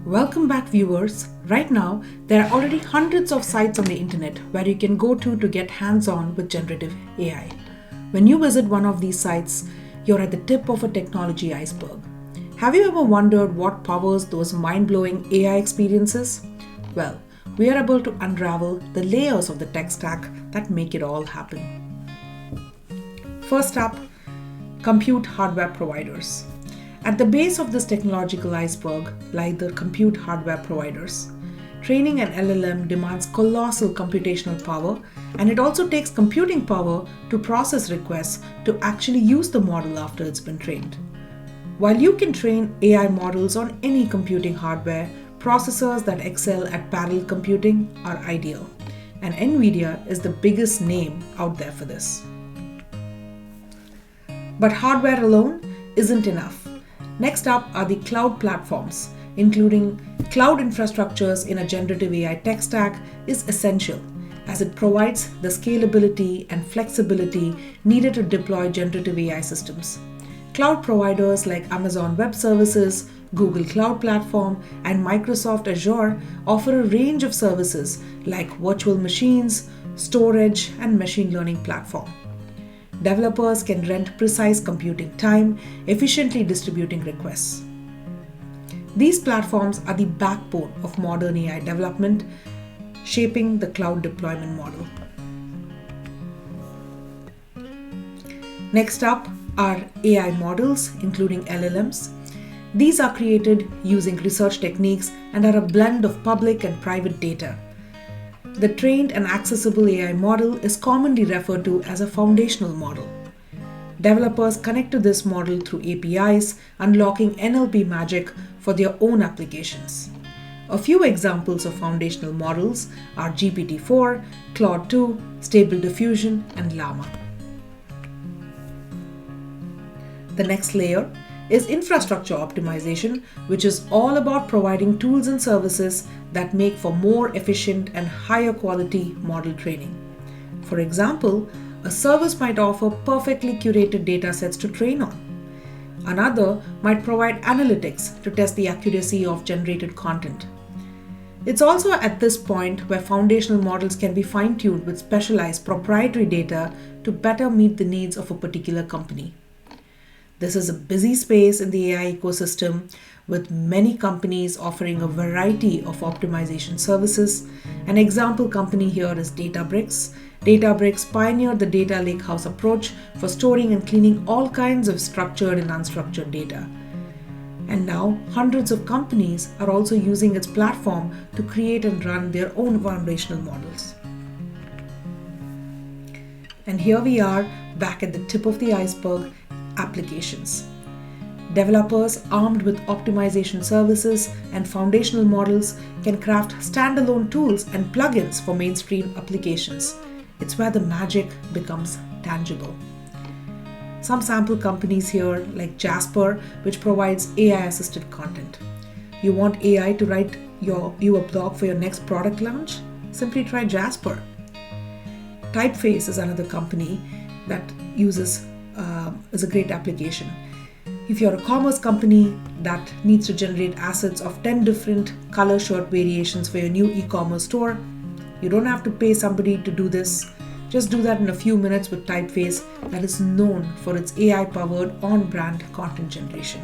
Welcome back, viewers. Right now, there are already hundreds of sites on the internet where you can go to get hands-on with generative AI. When you visit one of these sites, you're at the tip of a technology iceberg. Have you ever wondered what powers those mind-blowing AI experiences? Well, we are able to unravel the layers of the tech stack that make it all happen. First up, compute hardware providers. At the base of this technological iceberg lie the compute hardware providers. Training an LLM demands colossal computational power, and it also takes computing power to process requests to actually use the model after it's been trained. While you can train AI models on any computing hardware, processors that excel at parallel computing are ideal, and Nvidia is the biggest name out there for this. But hardware alone isn't enough. Next up are the cloud platforms. Including cloud infrastructures in a generative AI tech stack is essential, as it provides the scalability and flexibility needed to deploy generative AI systems. Cloud providers like Amazon Web Services, Google Cloud Platform, and Microsoft Azure offer a range of services like virtual machines, storage, and machine learning platform. Developers can rent precise computing time, efficiently distributing requests. These platforms are the backbone of modern AI development, shaping the cloud deployment model. Next up are AI models, including LLMs. These are created using research techniques and are a blend of public and private data. The trained and accessible AI model is commonly referred to as a foundational model. Developers connect to this model through APIs, unlocking NLP magic for their own applications. A few examples of foundational models are GPT-4, Claude 2, Stable Diffusion, and Llama. The next layer is infrastructure optimization, which is all about providing tools and services that make for more efficient and higher quality model training. For example, a service might offer perfectly curated datasets to train on. Another might provide analytics to test the accuracy of generated content. It's also at this point where foundational models can be fine-tuned with specialized proprietary data to better meet the needs of a particular company. This is a busy space in the AI ecosystem, with many companies offering a variety of optimization services. An example company here is Databricks. Databricks pioneered the data lakehouse approach for storing and cleaning all kinds of structured and unstructured data. And now, hundreds of companies are also using its platform to create and run their own foundational models. And here we are, back at the tip of the iceberg, applications. Developers armed with optimization services and foundational models can craft standalone tools and plugins for mainstream applications. It's where the magic becomes tangible. Some sample companies here, like Jasper, which provides AI-assisted content. You want AI to write you a blog for your next product launch? Simply try Jasper. Typeface is another company that is a great application. If you're a commerce company that needs to generate assets of 10 different color shirt variations for your new e-commerce store, you don't have to pay somebody to do this. Just do that in a few minutes with Typeface, that is known for its AI-powered on-brand content generation.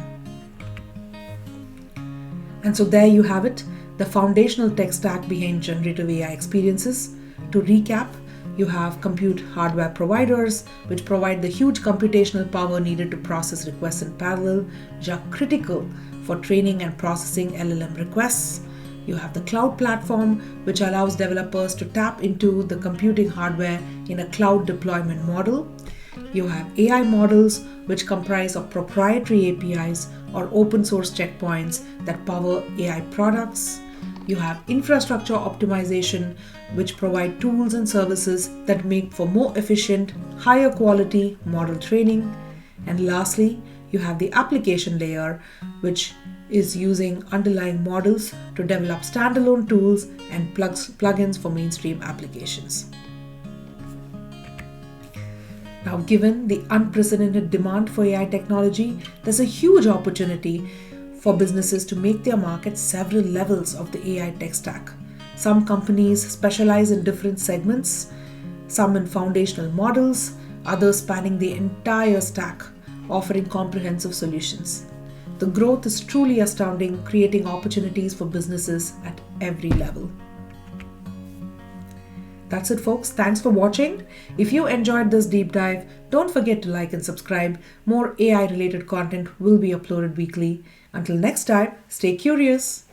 And so there you have it, the foundational tech stack behind generative AI experiences. To recap, you have compute hardware providers, which provide the huge computational power needed to process requests in parallel, which are critical for training and processing LLM requests. You have the cloud platform, which allows developers to tap into the computing hardware in a cloud deployment model. You have AI models, which comprise of proprietary APIs or open source checkpoints that power AI products. You have infrastructure optimization, which provide tools and services that make for more efficient, higher quality model training. And lastly, you have the application layer, which is using underlying models to develop standalone tools and plugins for mainstream applications. Now, given the unprecedented demand for AI technology, there's a huge opportunity for businesses to make their mark several levels of the AI tech stack. Some companies specialize in different segments, some in foundational models, others spanning the entire stack, offering comprehensive solutions. The growth is truly astounding, creating opportunities for businesses at every level. That's it, folks. Thanks for watching. If you enjoyed this deep dive, don't forget to like and subscribe. More AI related content will be uploaded weekly. Until next time, stay curious.